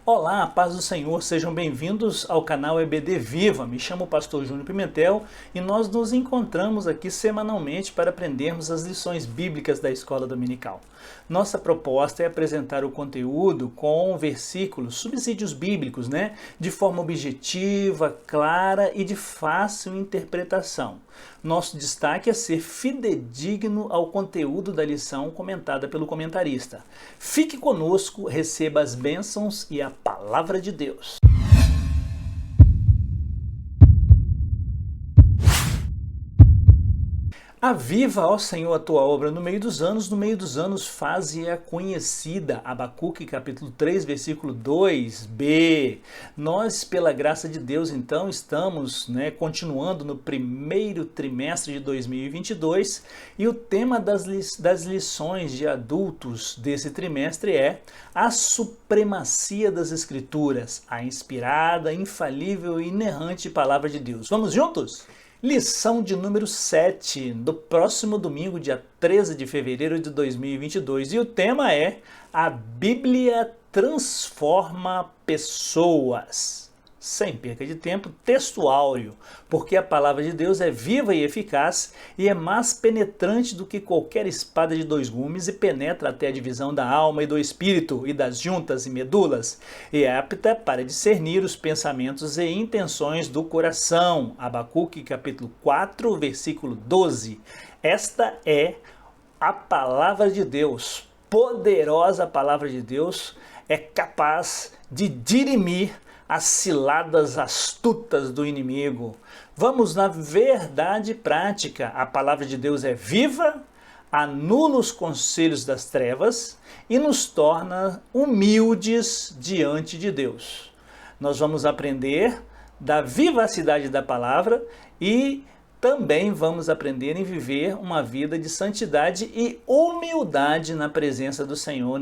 Olá, a paz do Senhor, sejam bem-vindos ao canal EBD Viva. Me chamo o pastor Júnior Pimentel e nós nos encontramos aqui semanalmente para aprendermos as lições bíblicas da escola dominical. Nossa proposta é apresentar o conteúdo com versículos, subsídios bíblicos, de forma objetiva, clara e de fácil interpretação. Nosso destaque é ser fidedigno ao conteúdo da lição comentada pelo comentarista. Fique conosco, receba as bênçãos e a palavra de Deus. Aviva, ó Senhor, a tua obra no meio dos anos faze-a conhecida. Abacuque, capítulo 3, versículo 2b. Nós, pela graça de Deus, então, estamos continuando no primeiro trimestre de 2022 e o tema das lições de adultos desse trimestre é a supremacia das Escrituras, a inspirada, infalível e inerrante palavra de Deus. Vamos juntos? Lição de número 7, do próximo domingo, dia 13 de fevereiro de 2022. E o tema é: a Bíblia transforma pessoas. Sem perca de tempo, texto áureo, porque a palavra de Deus é viva e eficaz e é mais penetrante do que qualquer espada de dois gumes e penetra até a divisão da alma e do espírito e das juntas e medulas e é apta para discernir os pensamentos e intenções do coração. Abacuque capítulo 4, versículo 12. Esta é a palavra de Deus, poderosa palavra de Deus, é capaz de dirimir as ciladas astutas do inimigo. Vamos na verdade prática. A palavra de Deus é viva, anula os conselhos das trevas e nos torna humildes diante de Deus. Nós vamos aprender da vivacidade da palavra e também vamos aprender em viver uma vida de santidade e humildade na presença do Senhor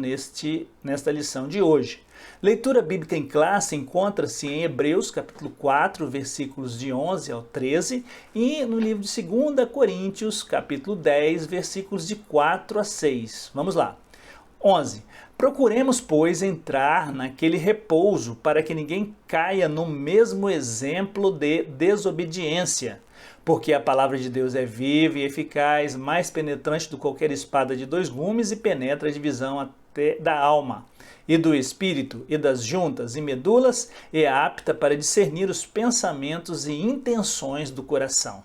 nesta lição de hoje. Leitura bíblica em classe encontra-se em Hebreus, capítulo 4, versículos de 11 ao 13, e no livro de 2 Coríntios, capítulo 10, versículos de 4 a 6. Vamos lá. 11. Procuremos, pois, entrar naquele repouso, para que ninguém caia no mesmo exemplo de desobediência. Porque a palavra de Deus é viva e eficaz, mais penetrante do que qualquer espada de dois gumes e penetra a divisão até da alma e do espírito e das juntas e medulas e é apta para discernir os pensamentos e intenções do coração.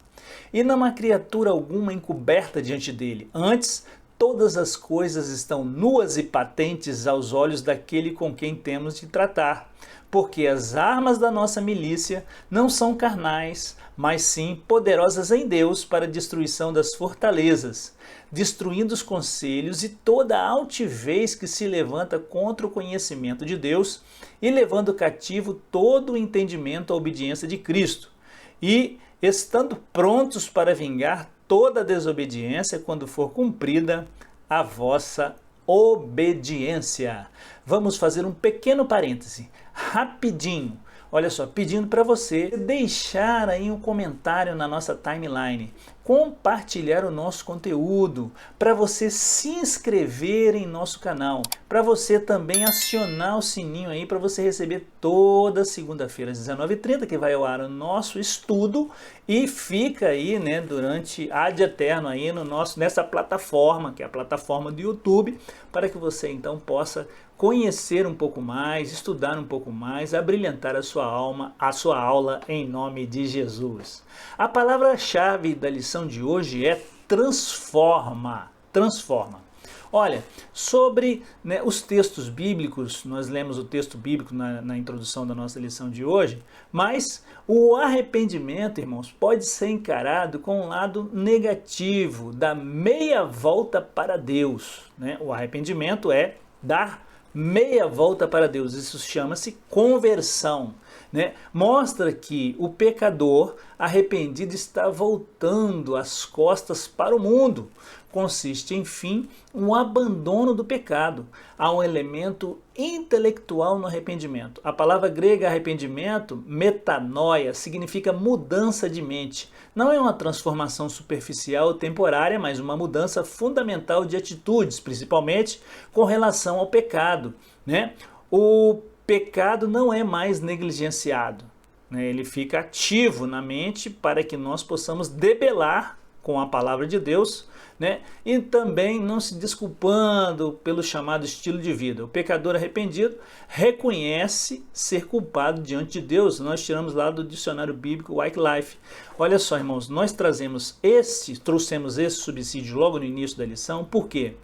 E não há criatura alguma encoberta diante dele. Antes, todas as coisas estão nuas e patentes aos olhos daquele com quem temos de tratar. Porque as armas da nossa milícia não são carnais, mas sim poderosas em Deus para a destruição das fortalezas, destruindo os conselhos e toda a altivez que se levanta contra o conhecimento de Deus e levando cativo todo o entendimento à obediência de Cristo. E estando prontos para vingar toda a desobediência quando for cumprida a vossa obediência. Vamos fazer um pequeno parêntese, rapidinho. Olha só, pedindo para você deixar aí um comentário na nossa timeline, compartilhar o nosso conteúdo, para você se inscrever em nosso canal, para você também acionar o sininho aí para você receber toda segunda-feira às 19h30 que vai ao ar o nosso estudo e fica aí, durante ad eterno aí nessa plataforma, que é a plataforma do YouTube, para que você então possa conhecer um pouco mais, estudar um pouco mais, abrilhantar a sua alma, a sua aula em nome de Jesus. A palavra-chave da lição de hoje é transforma. Transforma. Olha, sobre os textos bíblicos, nós lemos o texto bíblico na introdução da nossa lição de hoje, mas o arrependimento, irmãos, pode ser encarado com um lado negativo, da meia volta para Deus. O arrependimento é dar meia volta para Deus, isso chama-se conversão. Mostra que o pecador arrependido está voltando as costas para o mundo. Consiste, enfim, um abandono do pecado. Há um elemento intelectual no arrependimento. A palavra grega arrependimento, metanoia, significa mudança de mente. Não é uma transformação superficial ou temporária, mas uma mudança fundamental de atitudes, principalmente com relação ao pecado. O pecado não é mais negligenciado, né? Ele fica ativo na mente para que nós possamos debelar com a palavra de Deus, né? E também não se desculpando pelo chamado estilo de vida. O pecador arrependido reconhece ser culpado diante de Deus. Nós tiramos lá do dicionário bíblico Wycliffe. Olha só, irmãos, nós trouxemos esse subsídio logo no início da lição. Por quê?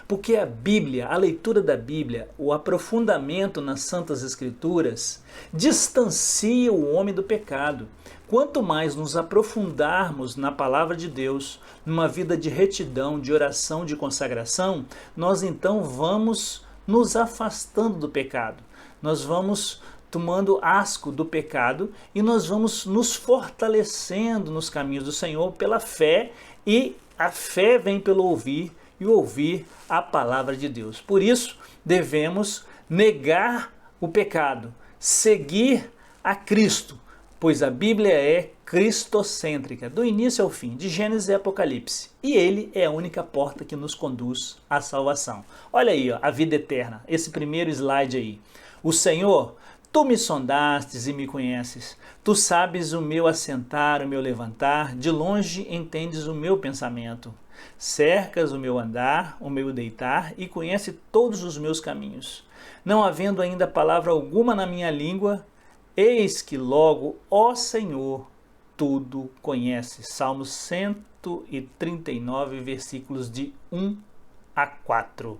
Porque a Bíblia, a leitura da Bíblia, o aprofundamento nas Santas Escrituras distancia o homem do pecado. Quanto mais nos aprofundarmos na palavra de Deus, numa vida de retidão, de oração, de consagração, nós então vamos nos afastando do pecado. Nós vamos tomando asco do pecado e nós vamos nos fortalecendo nos caminhos do Senhor pela fé, e a fé vem pelo ouvir e ouvir a palavra de Deus. Por isso, devemos negar o pecado, seguir a Cristo, pois a Bíblia é cristocêntrica, do início ao fim, de Gênesis e Apocalipse. E ele é a única porta que nos conduz à salvação. Olha aí, ó, a vida eterna, esse primeiro slide aí. O Senhor, tu me sondastes e me conheces. Tu sabes o meu assentar, o meu levantar, de longe entendes o meu pensamento. Cercas o meu andar, o meu deitar, e conhece todos os meus caminhos. Não havendo ainda palavra alguma na minha língua, eis que logo, ó Senhor, tudo conhece. Salmos 139, versículos de 1 a 4.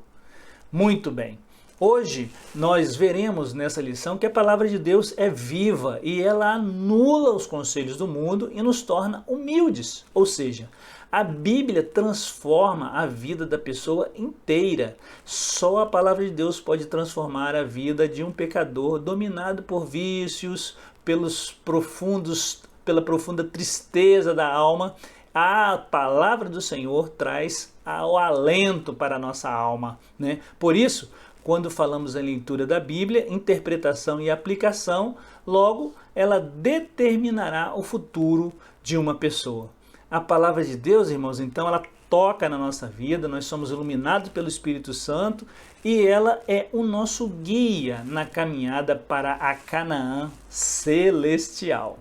Muito bem. Hoje nós veremos nessa lição que a palavra de Deus é viva e ela anula os conselhos do mundo e nos torna humildes. Ou seja, a Bíblia transforma a vida da pessoa inteira. Só a palavra de Deus pode transformar a vida de um pecador dominado por vícios, pela profunda tristeza da alma. A palavra do Senhor traz o alento para a nossa alma, né? Por isso, quando falamos em leitura da Bíblia, interpretação e aplicação, logo ela determinará o futuro de uma pessoa. A palavra de Deus, irmãos, então ela toca na nossa vida, nós somos iluminados pelo Espírito Santo e ela é o nosso guia na caminhada para a Canaã celestial.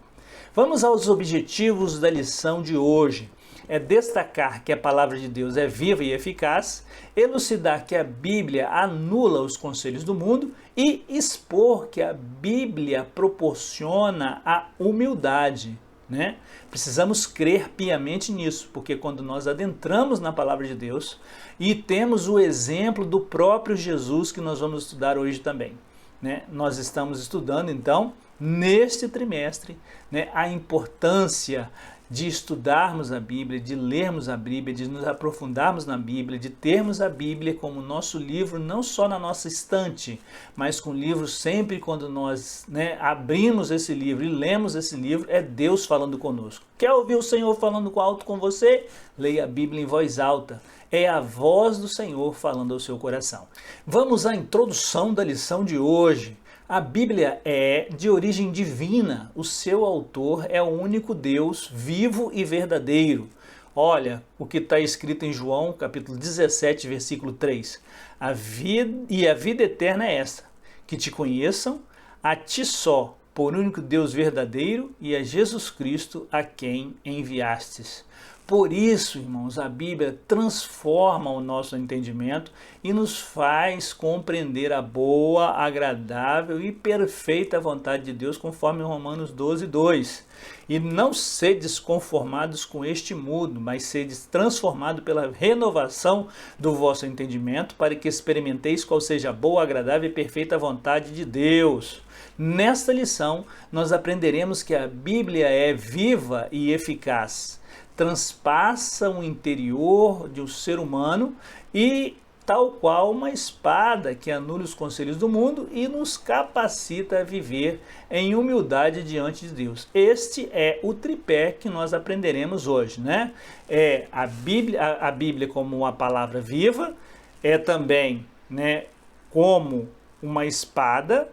Vamos aos objetivos da lição de hoje. É destacar que a palavra de Deus é viva e eficaz, elucidar que a Bíblia anula os conselhos do mundo e expor que a Bíblia proporciona a humildade, né? Precisamos crer piamente nisso, porque quando nós adentramos na palavra de Deus e temos o exemplo do próprio Jesus que nós vamos estudar hoje também, né? Nós estamos estudando então neste trimestre, né, a importância de estudarmos a Bíblia, de lermos a Bíblia, de nos aprofundarmos na Bíblia, de termos a Bíblia como nosso livro, não só na nossa estante, mas com livro sempre quando nós, né, abrimos esse livro e lemos esse livro, é Deus falando conosco. Quer ouvir o Senhor falando alto com você? Leia a Bíblia em voz alta. É a voz do Senhor falando ao seu coração. Vamos à introdução da lição de hoje. A Bíblia é de origem divina, o seu autor é o único Deus vivo e verdadeiro. Olha o que está escrito em João, capítulo 17, versículo 3. A vida eterna é esta, que te conheçam, a ti só, por único Deus verdadeiro, e a Jesus Cristo, a quem enviastes. Por isso, irmãos, a Bíblia transforma o nosso entendimento e nos faz compreender a boa, agradável e perfeita vontade de Deus, conforme Romanos 12, 2. E não sedes conformados com este mundo, mas sedes transformados pela renovação do vosso entendimento, para que experimenteis qual seja a boa, agradável e perfeita vontade de Deus. Nesta lição, nós aprenderemos que a Bíblia é viva e eficaz, transpassa o interior de um ser humano e tal qual uma espada que anula os conselhos do mundo e nos capacita a viver em humildade diante de Deus. Este é o tripé que nós aprenderemos hoje, né? É a Bíblia como uma palavra viva, é também, né, como uma espada,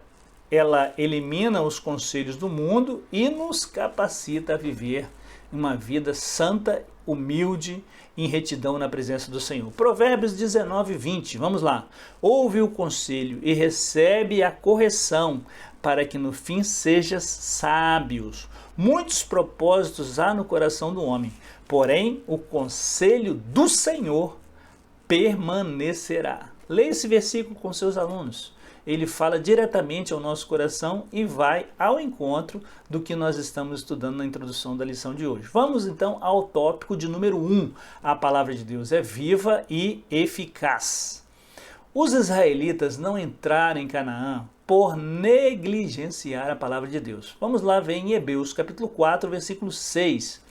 ela elimina os conselhos do mundo e nos capacita a viver uma vida santa, humilde, em retidão na presença do Senhor. Provérbios 19, 20, vamos lá. Ouve o conselho e recebe a correção, para que no fim sejas sábios. Muitos propósitos há no coração do homem, porém o conselho do Senhor permanecerá. Leia esse versículo com seus alunos. Ele fala diretamente ao nosso coração e vai ao encontro do que nós estamos estudando na introdução da lição de hoje. Vamos então ao tópico de número 1. A palavra de Deus é viva e eficaz. Os israelitas não entraram em Canaã por negligenciar a palavra de Deus. Vamos lá ver em Hebreus capítulo 4, versículo 6.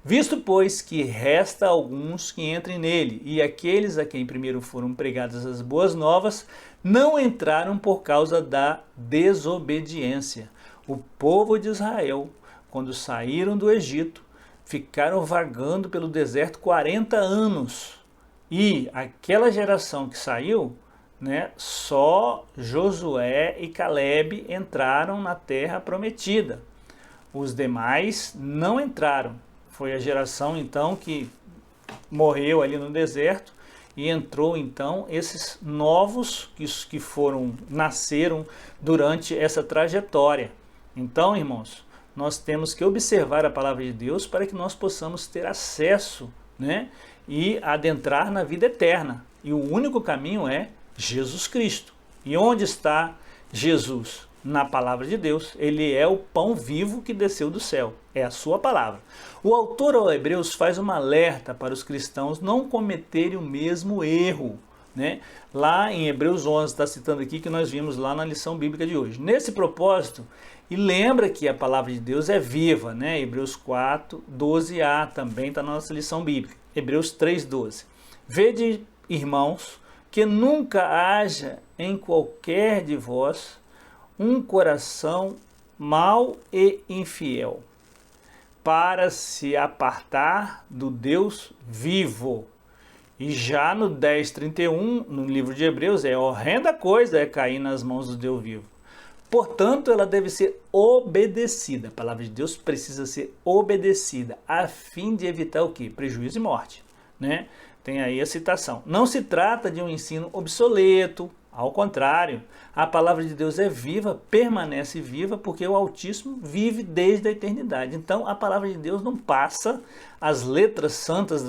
Visto, pois, que resta alguns que entrem nele, e aqueles a quem primeiro foram pregadas as boas novas, não entraram por causa da desobediência. O povo de Israel, quando saíram do Egito, ficaram vagando pelo deserto 40 anos. E aquela geração que saiu, só Josué e Caleb entraram na terra prometida. Os demais não entraram. Foi a geração então que morreu ali no deserto e entrou então esses novos que nasceram durante essa trajetória. Então, irmãos, nós temos que observar a palavra de Deus para que nós possamos ter acesso, e adentrar na vida eterna. E o único caminho é Jesus Cristo. E onde está Jesus? Na palavra de Deus. Ele é o pão vivo que desceu do céu. É a sua palavra. O autor aos Hebreus faz uma alerta para os cristãos não cometerem o mesmo erro. Lá em Hebreus 11, está citando aqui que nós vimos lá na lição bíblica de hoje. Nesse propósito, e lembra que a palavra de Deus é viva, Hebreus 4, 12a também está na nossa lição bíblica. Hebreus 3, 12. Vede, irmãos, que nunca haja em qualquer de vós um coração mau e infiel, para se apartar do Deus vivo. E já no 10:31, no livro de Hebreus, horrenda coisa cair nas mãos do Deus vivo. Portanto, ela deve ser obedecida. A palavra de Deus precisa ser obedecida, a fim de evitar o quê? Prejuízo e morte. Tem aí a citação. Não se trata de um ensino obsoleto, ao contrário, a palavra de Deus é viva, permanece viva, porque o Altíssimo vive desde a eternidade. Então, a palavra de Deus não passa, as letras santas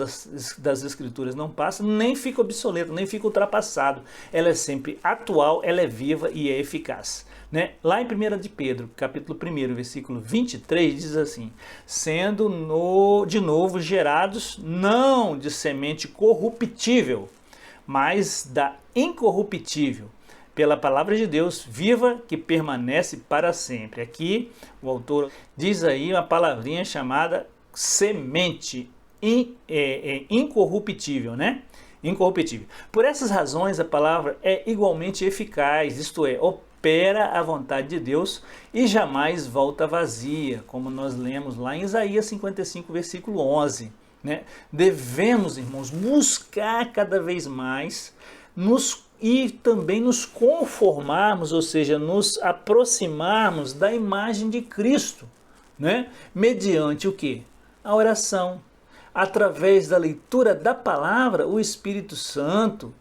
das Escrituras não passam, nem fica obsoleta, nem fica ultrapassado. Ela é sempre atual, ela é viva e é eficaz. Lá em 1 de Pedro, capítulo 1, versículo 23, diz assim: sendo de novo gerados, não de semente corruptível, mas da incorruptível, pela palavra de Deus viva que permanece para sempre. Aqui o autor diz aí uma palavrinha chamada semente incorruptível, Incorruptível. Por essas razões a palavra é igualmente eficaz, isto é, opera a vontade de Deus e jamais volta vazia, como nós lemos lá em Isaías 55, versículo 11. Devemos, irmãos, buscar cada vez mais e também nos conformarmos, ou seja, nos aproximarmos da imagem de Cristo, mediante o quê? A oração. Através da leitura da palavra, o Espírito Santo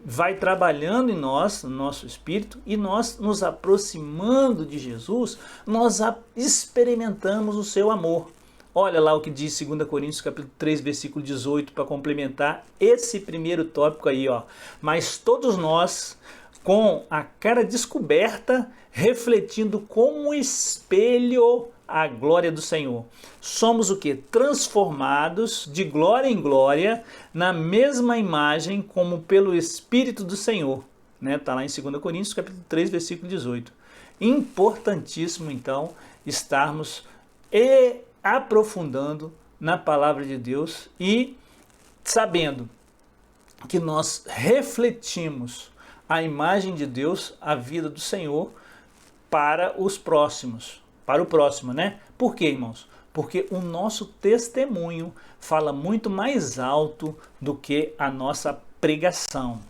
vai trabalhando em nós, no nosso espírito, e nós nos aproximando de Jesus, nós experimentamos o seu amor. Olha lá o que diz 2 Coríntios capítulo 3, versículo 18, para complementar esse primeiro tópico aí. Mas todos nós, com a cara descoberta, refletindo como um espelho a glória do Senhor. Somos o quê? Transformados de glória em glória, na mesma imagem como pelo Espírito do Senhor. Está lá em 2 Coríntios capítulo 3, versículo 18. Importantíssimo, então, estarmos aprofundando na palavra de Deus e sabendo que nós refletimos a imagem de Deus, a vida do Senhor para os próximos, para o próximo, Por quê, irmãos? Porque o nosso testemunho fala muito mais alto do que a nossa pregação,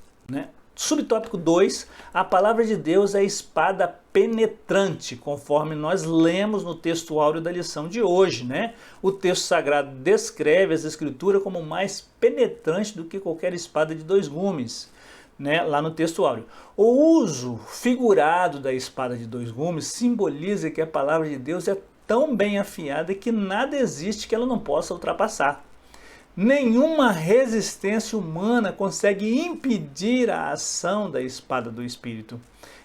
Subtópico 2, a palavra de Deus é a espada penetrante, conforme nós lemos no texto áureo da lição de hoje, né? O texto sagrado descreve as escrituras como mais penetrante do que qualquer espada de 2 gumes, né? Lá no texto áureo. O uso figurado da espada de 2 gumes simboliza que a palavra de Deus é tão bem afiada que nada existe que ela não possa ultrapassar. Nenhuma resistência humana consegue impedir a ação da espada do Espírito.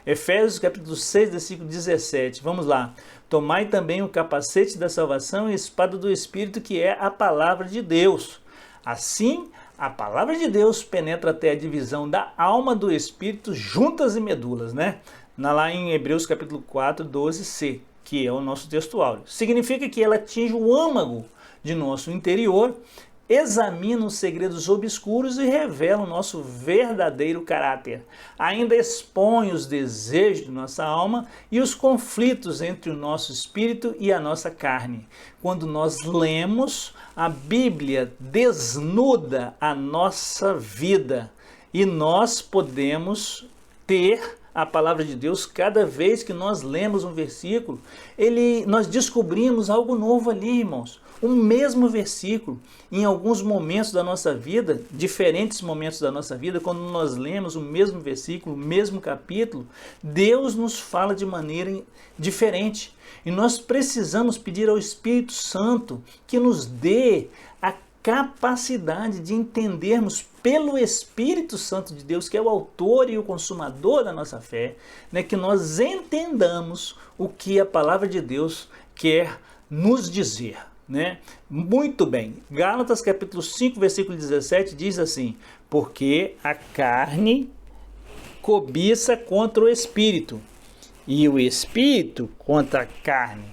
Efésios capítulo 6, versículo 17. Vamos lá. Tomai também o capacete da salvação e a espada do Espírito, que é a palavra de Deus. Assim, a palavra de Deus penetra até a divisão da alma do Espírito, juntas e medulas, né? Lá em Hebreus capítulo 4, 12c, que é o nosso texto áureo. Significa que ela atinge o âmago de nosso interior, examina os segredos obscuros e revela o nosso verdadeiro caráter. Ainda expõe os desejos de nossa alma e os conflitos entre o nosso espírito e a nossa carne. Quando nós lemos, a Bíblia desnuda a nossa vida e nós podemos ter a palavra de Deus. Cada vez que nós lemos um versículo, nós descobrimos algo novo ali, irmãos. O mesmo versículo, em alguns momentos da nossa vida, diferentes momentos da nossa vida, quando nós lemos o mesmo versículo, o mesmo capítulo, Deus nos fala de maneira diferente. E nós precisamos pedir ao Espírito Santo que nos dê a capacidade de entendermos pelo Espírito Santo de Deus, que é o autor e o consumador da nossa fé, né, que nós entendamos o que a palavra de Deus quer nos dizer. Né? Muito bem, Gálatas capítulo 5, versículo 17 diz assim: porque a carne cobiça contra o Espírito, e o Espírito contra a carne,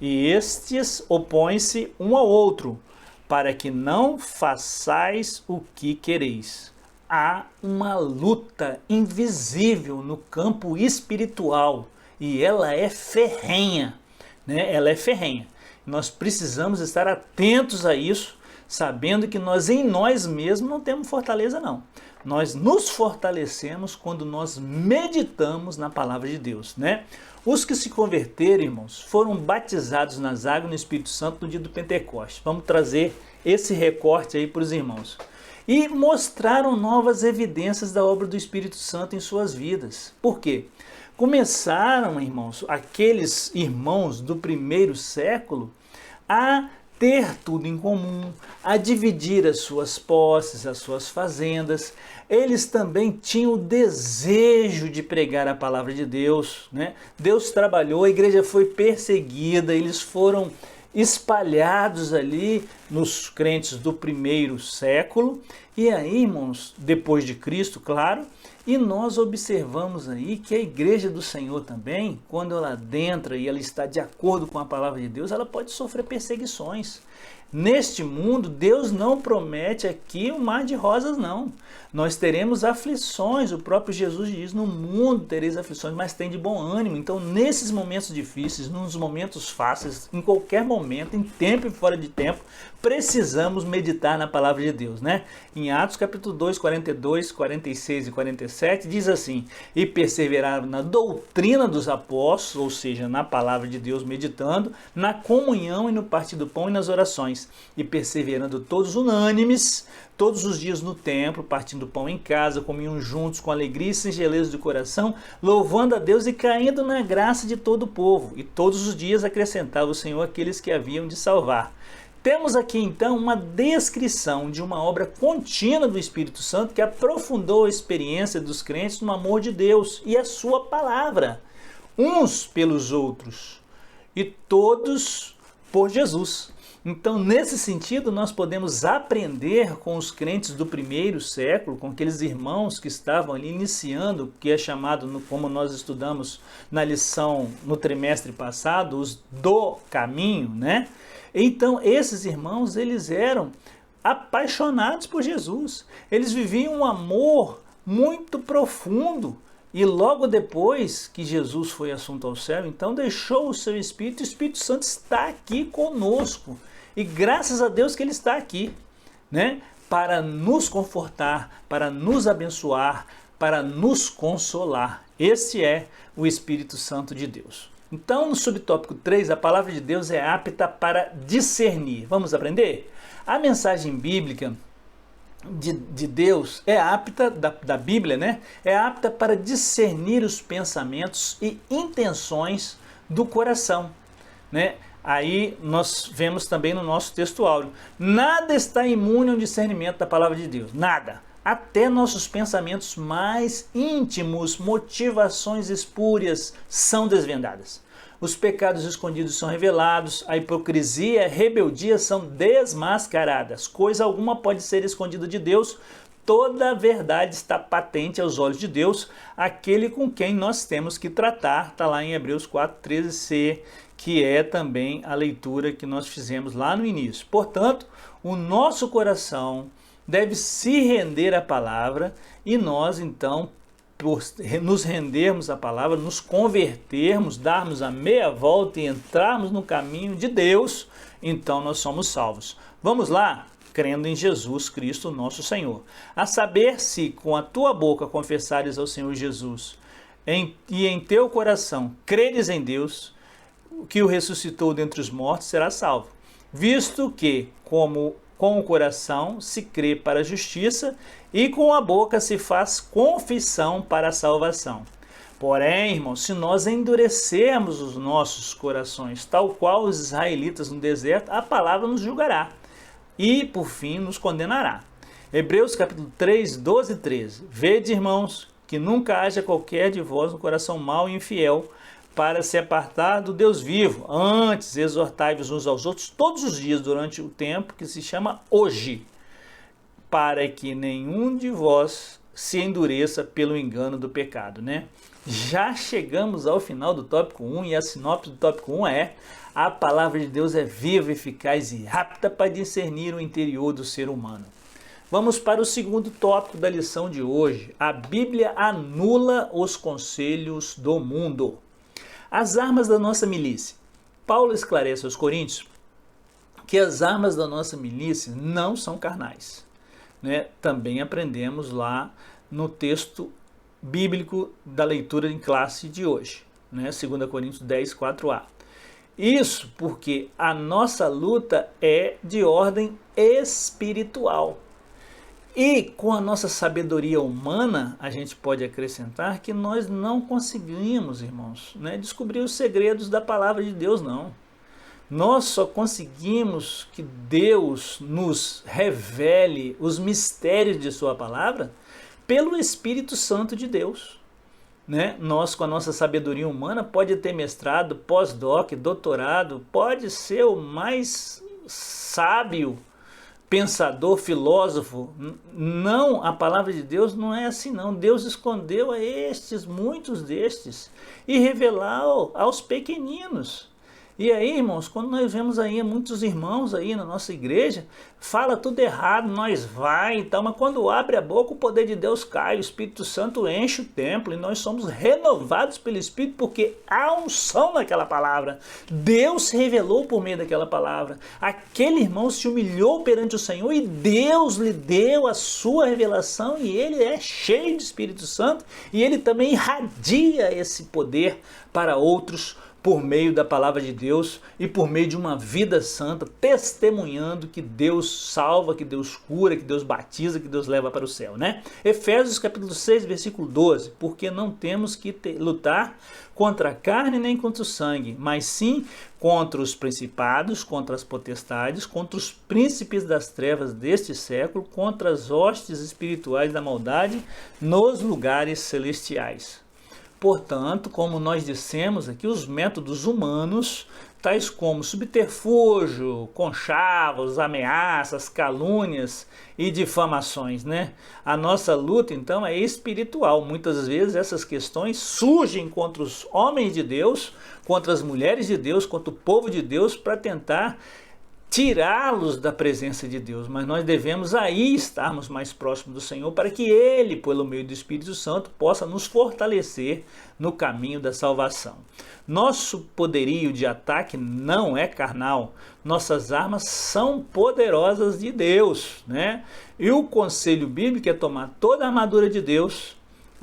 e estes opõem-se um ao outro, para que não façais o que quereis. Há uma luta invisível no campo espiritual, e ela é ferrenha, né? Ela é ferrenha. Nós precisamos estar atentos a isso, sabendo que nós em nós mesmos não temos fortaleza não. Nós nos fortalecemos quando nós meditamos na palavra de Deus, né? Os que se converteram, irmãos, foram batizados nas águas no Espírito Santo no dia do Pentecostes. Vamos trazer esse recorte aí para os irmãos. E mostraram novas evidências da obra do Espírito Santo em suas vidas. Por quê? Começaram, irmãos, aqueles irmãos do primeiro século a ter tudo em comum, a dividir as suas posses, as suas fazendas. Eles também tinham o desejo de pregar a palavra de Deus, né? Deus trabalhou, a igreja foi perseguida, eles foram espalhados ali nos crentes do primeiro século. E aí, irmãos, depois de Cristo, claro, e nós observamos aí que a igreja do Senhor também, quando ela adentra e ela está de acordo com a palavra de Deus, ela pode sofrer perseguições. Neste mundo, Deus não promete aqui um mar de rosas, não. Nós teremos aflições, o próprio Jesus diz, no mundo tereis aflições, mas tem de bom ânimo. Então, nesses momentos difíceis, nos momentos fáceis, em qualquer momento, em tempo e fora de tempo, precisamos meditar na palavra de Deus, né? Em Atos capítulo 2, 42, 46 e 47, diz assim: e perseveraram na doutrina dos apóstolos, ou seja, na palavra de Deus, meditando, na comunhão e no partir do pão e nas orações, e perseverando todos unânimes, todos os dias no templo, partindo pão em casa, comiam juntos com alegria e singeleza de coração, louvando a Deus e caindo na graça de todo o povo. E todos os dias acrescentava o Senhor aqueles que haviam de salvar. Temos aqui então uma descrição de uma obra contínua do Espírito Santo que aprofundou a experiência dos crentes no amor de Deus e a sua palavra, uns pelos outros e todos por Jesus. Então, nesse sentido, nós podemos aprender com os crentes do primeiro século, com aqueles irmãos que estavam ali iniciando, que é chamado, como nós estudamos na lição no trimestre passado, os do caminho, né? Então, esses irmãos, eles eram apaixonados por Jesus. Eles viviam um amor muito profundo. E logo depois que Jesus foi assunto ao céu, então deixou o seu Espírito, o Espírito Santo está aqui conosco. E graças a Deus que ele está aqui, né? Para nos confortar, para nos abençoar, para nos consolar. Esse é o Espírito Santo de Deus. Então, no subtópico 3, a palavra de Deus é apta para discernir. Vamos aprender? A mensagem bíblica de Deus é apta, da Bíblia, né? É apta para discernir os pensamentos e intenções do coração, né? Aí nós vemos também no nosso texto áureo, nada está imune ao discernimento da palavra de Deus, nada. Até nossos pensamentos mais íntimos, motivações espúrias são desvendadas. Os pecados escondidos são revelados, a hipocrisia e a rebeldia são desmascaradas. Coisa alguma pode ser escondida de Deus, toda a verdade está patente aos olhos de Deus, aquele com quem nós temos que tratar, está lá em Hebreus 4:13c, que é também a leitura que nós fizemos lá no início. Portanto, o nosso coração deve se render à palavra e nós, então, por nos rendermos à palavra, nos convertermos, darmos a meia volta e entrarmos no caminho de Deus, então nós somos salvos. Vamos lá? Crendo em Jesus Cristo, nosso Senhor. A saber, se com a tua boca confessares ao Senhor Jesus e em teu coração creres em Deus, que o ressuscitou dentre os mortos, será salvo. Visto que, com o coração se crê para a justiça e com a boca se faz confissão para a salvação. Porém, irmãos, se nós endurecermos os nossos corações, tal qual os israelitas no deserto, a palavra nos julgará e, por fim, nos condenará. Hebreus capítulo 3, 12 e 13. Vede, irmãos, que nunca haja qualquer de vós um coração mau e infiel, para se apartar do Deus vivo. Antes, exortai-vos uns aos outros todos os dias durante o tempo que se chama hoje, para que nenhum de vós se endureça pelo engano do pecado, né? Já chegamos ao final do tópico 1 e a sinopse do tópico 1 é: a palavra de Deus é viva, eficaz e apta para discernir o interior do ser humano. Vamos para o segundo tópico da lição de hoje. A Bíblia anula os conselhos do mundo. As armas da nossa milícia. Paulo esclarece aos Coríntios que as armas da nossa milícia não são carnais, né? Também aprendemos lá no texto bíblico da leitura em classe de hoje, né? 2 Coríntios 10, 4a. Isso porque a nossa luta é de ordem espiritual. E com a nossa sabedoria humana, a gente pode acrescentar que nós não conseguimos, irmãos, né, descobrir os segredos da palavra de Deus, não. Nós só conseguimos que Deus nos revele os mistérios de sua palavra pelo Espírito Santo de Deus, né? Nós, com a nossa sabedoria humana, pode ter mestrado, pós-doc, doutorado, pode ser o mais sábio pensador, filósofo. Não, a palavra de Deus não é assim não. Deus escondeu a estes, muitos destes, e revelou aos pequeninos. E aí, irmãos, quando nós vemos aí muitos irmãos aí na nossa igreja, fala tudo errado, nós vai e tal, mas quando abre a boca o poder de Deus cai, o Espírito Santo enche o templo e nós somos renovados pelo Espírito porque há unção naquela palavra. Deus se revelou por meio daquela palavra. Aquele irmão se humilhou perante o Senhor e Deus lhe deu a sua revelação e ele é cheio de Espírito Santo e ele também irradia esse poder para outros por meio da palavra de Deus e por meio de uma vida santa, testemunhando que Deus salva, que Deus cura, que Deus batiza, que Deus leva para o céu, né? Efésios capítulo 6, versículo 12, porque não temos que lutar contra a carne nem contra o sangue, mas sim contra os principados, contra as potestades, contra os príncipes das trevas deste século, contra as hostes espirituais da maldade nos lugares celestiais. Portanto, como nós dissemos aqui, os métodos humanos, tais como subterfúgio, conchavos, ameaças, calúnias e difamações, né? A nossa luta, então, é espiritual. Muitas vezes essas questões surgem contra os homens de Deus, contra as mulheres de Deus, contra o povo de Deus, para tentar tirá-los da presença de Deus, mas nós devemos aí estarmos mais próximos do Senhor para que Ele, pelo meio do Espírito Santo, possa nos fortalecer no caminho da salvação. Nosso poderio de ataque não é carnal, nossas armas são poderosas de Deus, né? E o conselho bíblico é tomar toda a armadura de Deus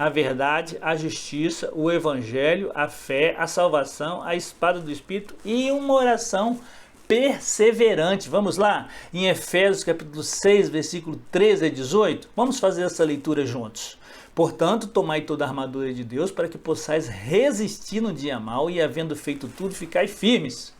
a verdade, a justiça, o evangelho, a fé, a salvação, a espada do Espírito e uma oração perseverante. Vamos lá? Em Efésios capítulo 6, versículo 13 a 18. Vamos fazer essa leitura juntos. Portanto, tomai toda a armadura de Deus para que possais resistir no dia mau e, havendo feito tudo, ficai firmes.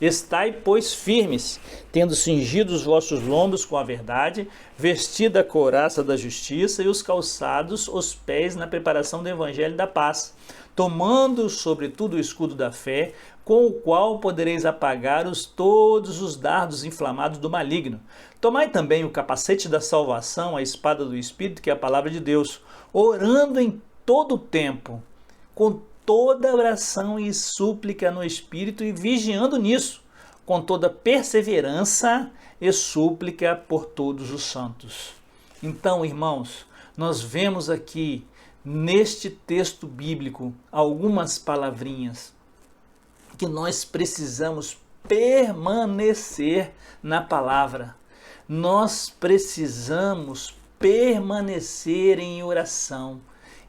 Estai, pois, firmes, tendo cingido os vossos lombos com a verdade, vestida a couraça da justiça e os calçados os pés na preparação do evangelho da paz, tomando sobretudo o escudo da fé, com o qual podereis apagar todos os dardos inflamados do maligno. Tomai também o capacete da salvação, a espada do Espírito, que é a palavra de Deus, orando em todo o tempo, com toda oração e súplica no Espírito e vigiando nisso, com toda perseverança e súplica por todos os santos. Então, irmãos, nós vemos aqui neste texto bíblico algumas palavrinhas que nós precisamos permanecer na palavra. Nós precisamos permanecer em oração,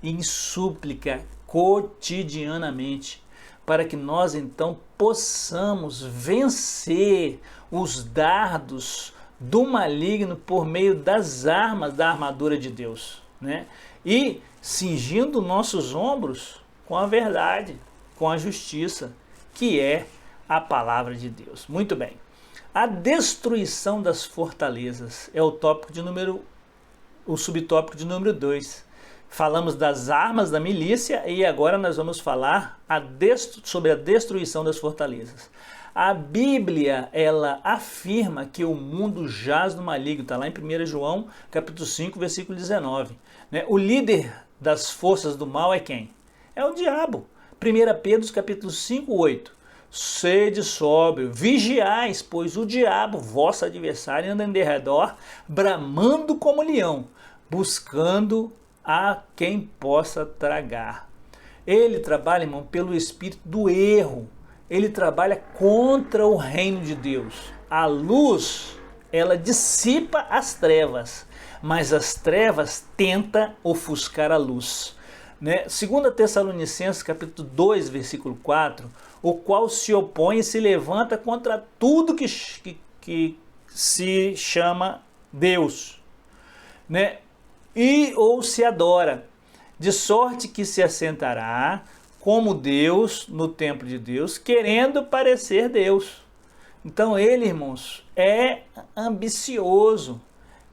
em súplica, cotidianamente, para que nós então possamos vencer os dardos do maligno por meio das armas da armadura de Deus, né? E cingindo nossos ombros com a verdade, com a justiça, que é a palavra de Deus. Muito bem. A destruição das fortalezas é o subtópico de número 2. Falamos das armas da milícia e agora nós vamos falar sobre a destruição das fortalezas. A Bíblia, ela afirma que o mundo jaz no maligno, está lá em 1 João, capítulo 5, versículo 19. Né? O líder das forças do mal é quem? É o diabo. 1 Pedro, capítulo 5, 8. Sede sóbrio, vigiais, pois o diabo, vosso adversário, anda em derredor, bramando como leão, buscando a quem possa tragar. Ele trabalha, irmão, pelo espírito do erro. Ele trabalha contra o reino de Deus. A luz, ela dissipa as trevas, mas as trevas tentam ofuscar a luz. Né? 2 Tessalonicenses, capítulo 2, versículo 4, o qual se opõe e se levanta contra tudo que se chama Deus, né? Ou se adora, de sorte que se assentará como Deus no templo de Deus, querendo parecer Deus. Então ele, irmãos, é ambicioso,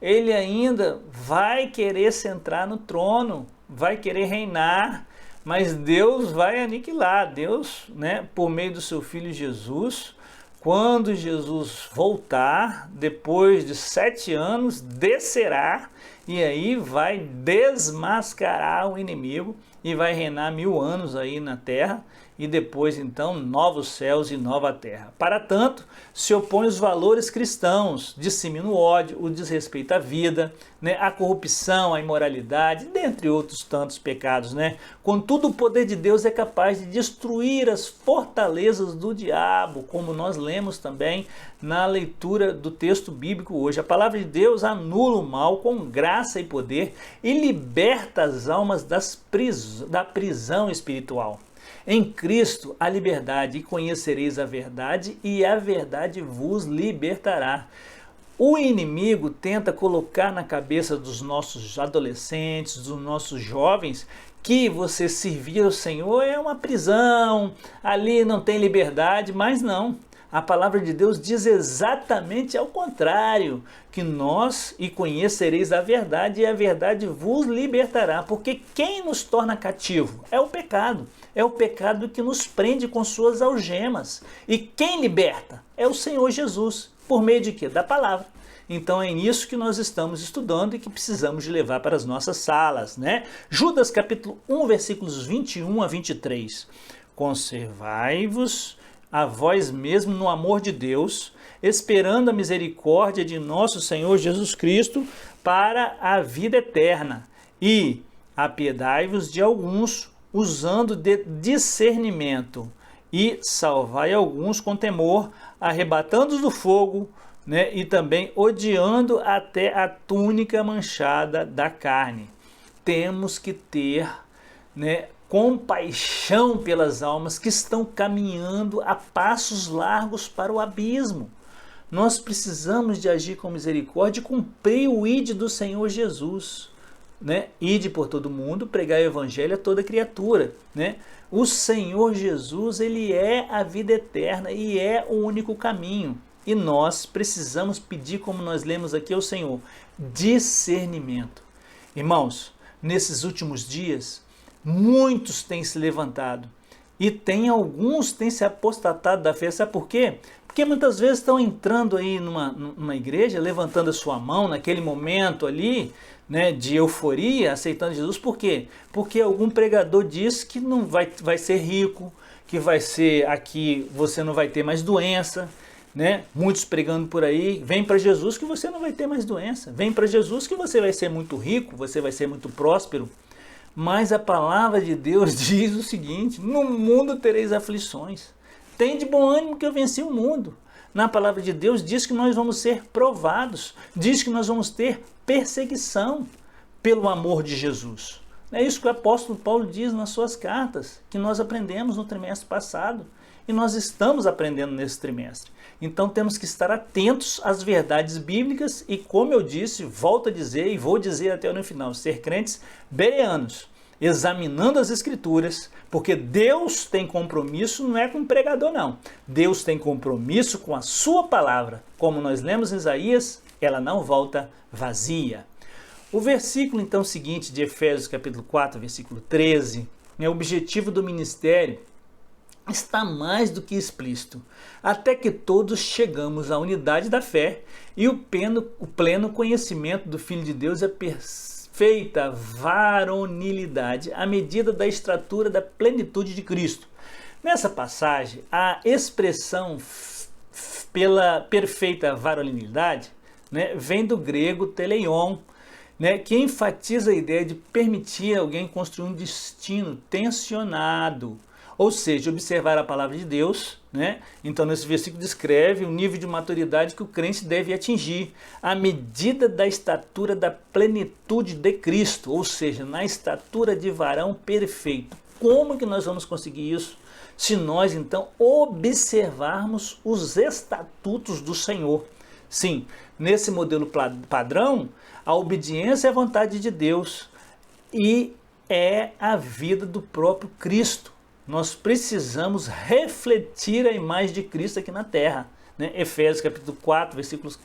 ele ainda vai querer sentar no trono, vai querer reinar, mas Deus vai aniquilar. Deus, né, por meio do seu Filho Jesus, quando Jesus voltar, depois de 7 anos, descerá e aí vai desmascarar o inimigo e vai reinar 1000 anos aí na terra e depois então novos céus e nova terra. Para tanto, se opõe os valores cristãos, dissemina o ódio, o desrespeito à vida, né, a corrupção, a imoralidade, dentre outros tantos pecados, né? Contudo, o poder de Deus é capaz de destruir as fortalezas do diabo, como nós lemos também na leitura do texto bíblico hoje. A palavra de Deus anula o mal com graça e poder e liberta as almas da prisão espiritual. Em Cristo há liberdade, e conhecereis a verdade, e a verdade vos libertará. O inimigo tenta colocar na cabeça dos nossos adolescentes, dos nossos jovens, que você servir ao Senhor é uma prisão, ali não tem liberdade, mas não. A palavra de Deus diz exatamente ao contrário, que nós conhecereis a verdade e a verdade vos libertará, porque quem nos torna cativo é o pecado que nos prende com suas algemas, e quem liberta é o Senhor Jesus, por meio de quê? Da palavra. Então é nisso que nós estamos estudando e que precisamos de levar para as nossas salas, né? Judas capítulo 1, versículos 21 a 23. Conservai-vos a vós mesmo no amor de Deus, esperando a misericórdia de nosso Senhor Jesus Cristo para a vida eterna. E apiedai-vos de alguns, usando de discernimento, e salvai alguns com temor, arrebatando-os do fogo, né? E também odiando até a túnica manchada da carne. Temos que ter né, compaixão pelas almas que estão caminhando a passos largos para o abismo. Nós precisamos de agir com misericórdia e cumprir o ide do Senhor Jesus, né? Ide por todo mundo, pregar o evangelho a toda criatura, né? O Senhor Jesus, ele é a vida eterna e é o único caminho. E nós precisamos pedir, como nós lemos aqui ao Senhor, discernimento. Irmãos, nesses últimos dias, muitos têm se levantado e alguns têm se apostatado da fé. Sabe por quê? Porque muitas vezes estão entrando aí numa igreja, levantando a sua mão naquele momento ali, né, de euforia, aceitando Jesus. Por quê? Porque algum pregador diz que não vai ser rico, que vai ser aqui, você não vai ter mais doença, né? Muitos pregando por aí, vem para Jesus que você não vai ter mais doença, vem para Jesus que você vai ser muito rico, você vai ser muito próspero. Mas a palavra de Deus diz o seguinte: no mundo tereis aflições, tem de bom ânimo que eu venci o mundo. Na palavra de Deus diz que nós vamos ser provados, diz que nós vamos ter perseguição pelo amor de Jesus. É isso que o apóstolo Paulo diz nas suas cartas, que nós aprendemos no trimestre passado e nós estamos aprendendo nesse trimestre. Então temos que estar atentos às verdades bíblicas e, como eu disse, volto a dizer e vou dizer até no final, ser crentes bereanos, examinando as escrituras, porque Deus tem compromisso, não é com o pregador não. Deus tem compromisso com a sua palavra. Como nós lemos em Isaías, ela não volta vazia. O versículo então seguinte de Efésios capítulo 4, versículo 13, o objetivo do ministério está mais do que explícito, até que todos chegamos à unidade da fé e o pleno conhecimento do Filho de Deus, a perfeita varonilidade, à medida da estatura da plenitude de Cristo. Nessa passagem, a expressão pela perfeita varonilidade, né, vem do grego teleion, né, que enfatiza a ideia de permitir alguém construir um destino tensionado, ou seja, observar a palavra de Deus, né? Então nesse versículo descreve o nível de maturidade que o crente deve atingir, à medida da estatura da plenitude de Cristo, ou seja, na estatura de varão perfeito. Como que nós vamos conseguir isso? Se nós então observarmos os estatutos do Senhor. Sim, nesse modelo padrão, a obediência é a vontade de Deus e é a vida do próprio Cristo. Nós precisamos refletir a imagem de Cristo aqui na terra, né? Efésios capítulo 4, versículos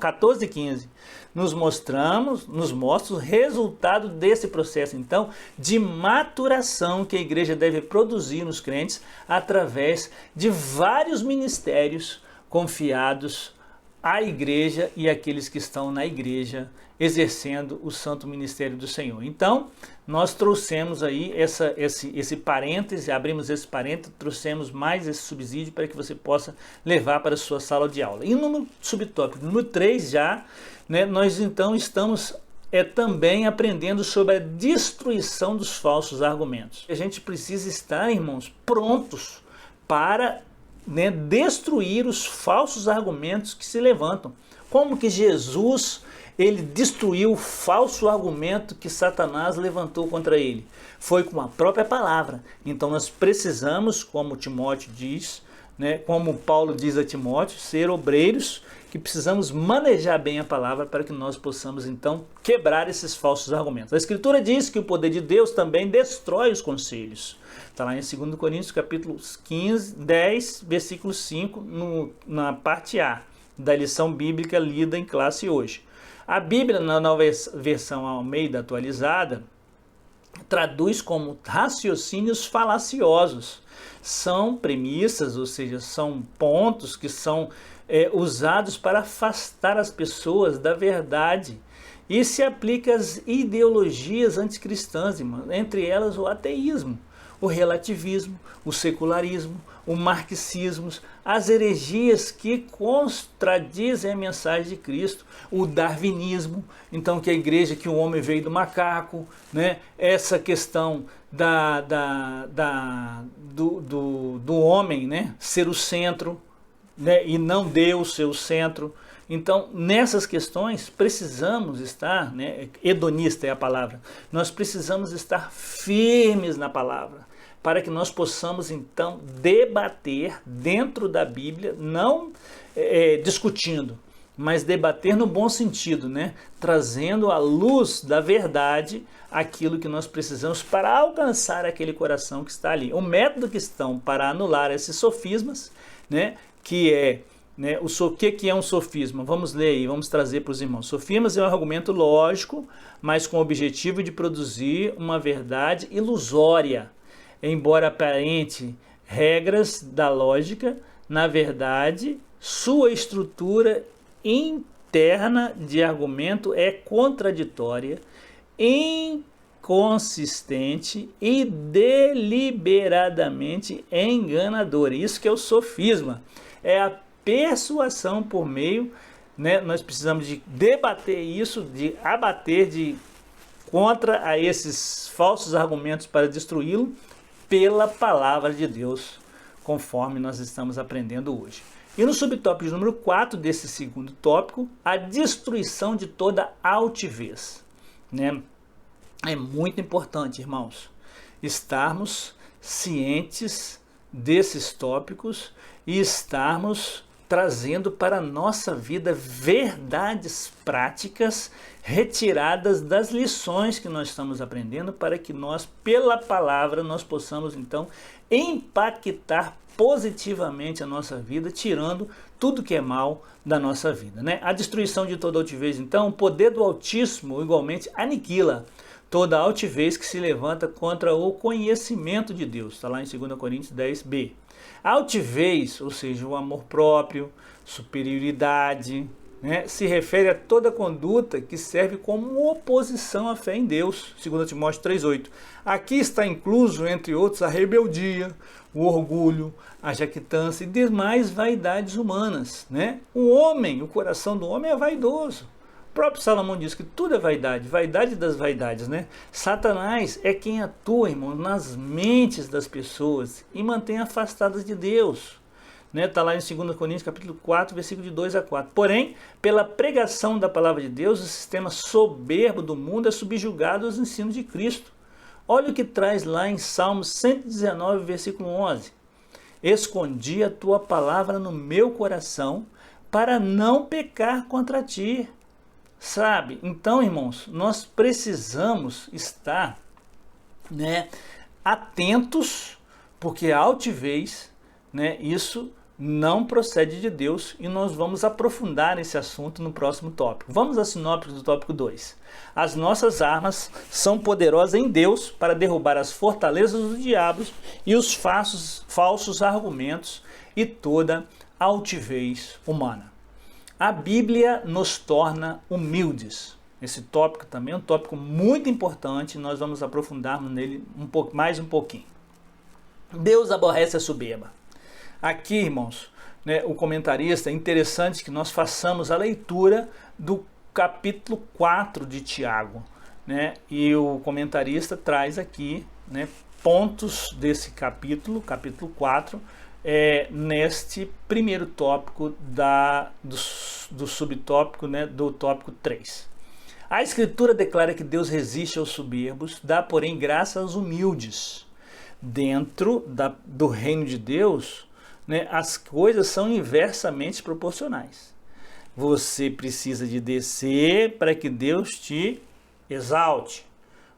14 e 15. Nos mostra o resultado desse processo, então, de maturação que a igreja deve produzir nos crentes através de vários ministérios confiados à igreja e àqueles que estão na igreja exercendo o santo ministério do Senhor. Então, nós trouxemos aí esse parêntese, abrimos esse parêntese, trouxemos mais esse subsídio para que você possa levar para a sua sala de aula. E no subtópico número 3 já, né, nós então estamos também aprendendo sobre a destruição dos falsos argumentos. A gente precisa estar, irmãos, prontos para, né, destruir os falsos argumentos que se levantam. Como que Jesus ele destruiu o falso argumento que Satanás levantou contra ele? Foi com a própria palavra. Então nós precisamos, como Timóteo diz, né, como Paulo diz a Timóteo, ser obreiros que precisamos manejar bem a palavra para que nós possamos então quebrar esses falsos argumentos. A Escritura diz que o poder de Deus também destrói os conselhos. Está lá em 2 Coríntios capítulo 10, versículo 5, na parte A da lição bíblica lida em classe hoje. A Bíblia, na nova versão Almeida atualizada, traduz como raciocínios falaciosos. São premissas, ou seja, são pontos que são usados para afastar as pessoas da verdade. E se aplica às ideologias anticristãs, irmão, entre elas o ateísmo, o relativismo, o secularismo, o marxismo, as heresias que contradizem a mensagem de Cristo, o darwinismo, então que a igreja que o homem veio do macaco, né? Essa questão do homem, né, ser o centro, né, e não Deus ser o centro. Então, nessas questões, precisamos estar, né, hedonista é a palavra, nós precisamos estar firmes na palavra, para que nós possamos, então, debater dentro da Bíblia, não discutindo, mas debater no bom sentido, né, trazendo à luz da verdade aquilo que nós precisamos para alcançar aquele coração que está ali. O método que estão para anular esses sofismas, né, que é... Né, o que é um sofisma? Vamos ler aí, vamos trazer para os irmãos. Sofismas é um argumento lógico, mas com o objetivo de produzir uma verdade ilusória. Embora aparente regras da lógica, na verdade, sua estrutura interna de argumento é contraditória, inconsistente e deliberadamente enganadora. Isso que é o sofisma. É a persuasão por meio, né, nós precisamos de debater isso, de abater contra a esses falsos argumentos para destruí-lo pela palavra de Deus, conforme nós estamos aprendendo hoje. E no subtópico número 4 desse segundo tópico, a destruição de toda altivez. Né? É muito importante, irmãos, estarmos cientes desses tópicos e estarmos trazendo para a nossa vida verdades práticas retiradas das lições que nós estamos aprendendo, para que nós, pela palavra, nós possamos então impactar positivamente a nossa vida, tirando tudo que é mal da nossa vida, né? A destruição de toda altivez, então, o poder do Altíssimo igualmente aniquila toda altivez que se levanta contra o conhecimento de Deus. Está lá em 2 Coríntios 10b. A altivez, ou seja, o amor próprio, superioridade, né, se refere a toda conduta que serve como oposição à fé em Deus, 2 Timóteo 3,8. Aqui está incluso, entre outros, a rebeldia, o orgulho, a jactância e demais vaidades humanas. Né? O coração do homem é vaidoso. O próprio Salomão diz que tudo é vaidade, vaidade das vaidades, né? Satanás é quem atua, irmão, nas mentes das pessoas e mantém afastadas de Deus. Está lá em 2 Coríntios capítulo 4, versículo de 2 a 4. Porém, pela pregação da palavra de Deus, o sistema soberbo do mundo é subjugado aos ensinos de Cristo. Olha o que traz lá em Salmos 119, versículo 11. Escondi a tua palavra no meu coração para não pecar contra ti. Sabe? Então, irmãos, nós precisamos estar, né, atentos, porque a altivez, né, isso não procede de Deus, e nós vamos aprofundar esse assunto no próximo tópico. Vamos à sinopse do tópico 2. As nossas armas são poderosas em Deus para derrubar as fortalezas dos diabos e os falsos argumentos e toda altivez humana. A Bíblia nos torna humildes. Esse tópico também é um tópico muito importante, nós vamos aprofundar nele mais um pouquinho. Deus aborrece a soberba. Aqui, irmãos, né, o comentarista, é interessante que nós façamos a leitura do capítulo 4 de Tiago. Né, e o comentarista traz aqui, né, pontos desse capítulo 4, neste primeiro tópico do subtópico, né, do tópico 3. A Escritura declara que Deus resiste aos soberbos, dá, porém, graça aos humildes. Dentro do reino de Deus, né, as coisas são inversamente proporcionais. Você precisa de descer para que Deus te exalte.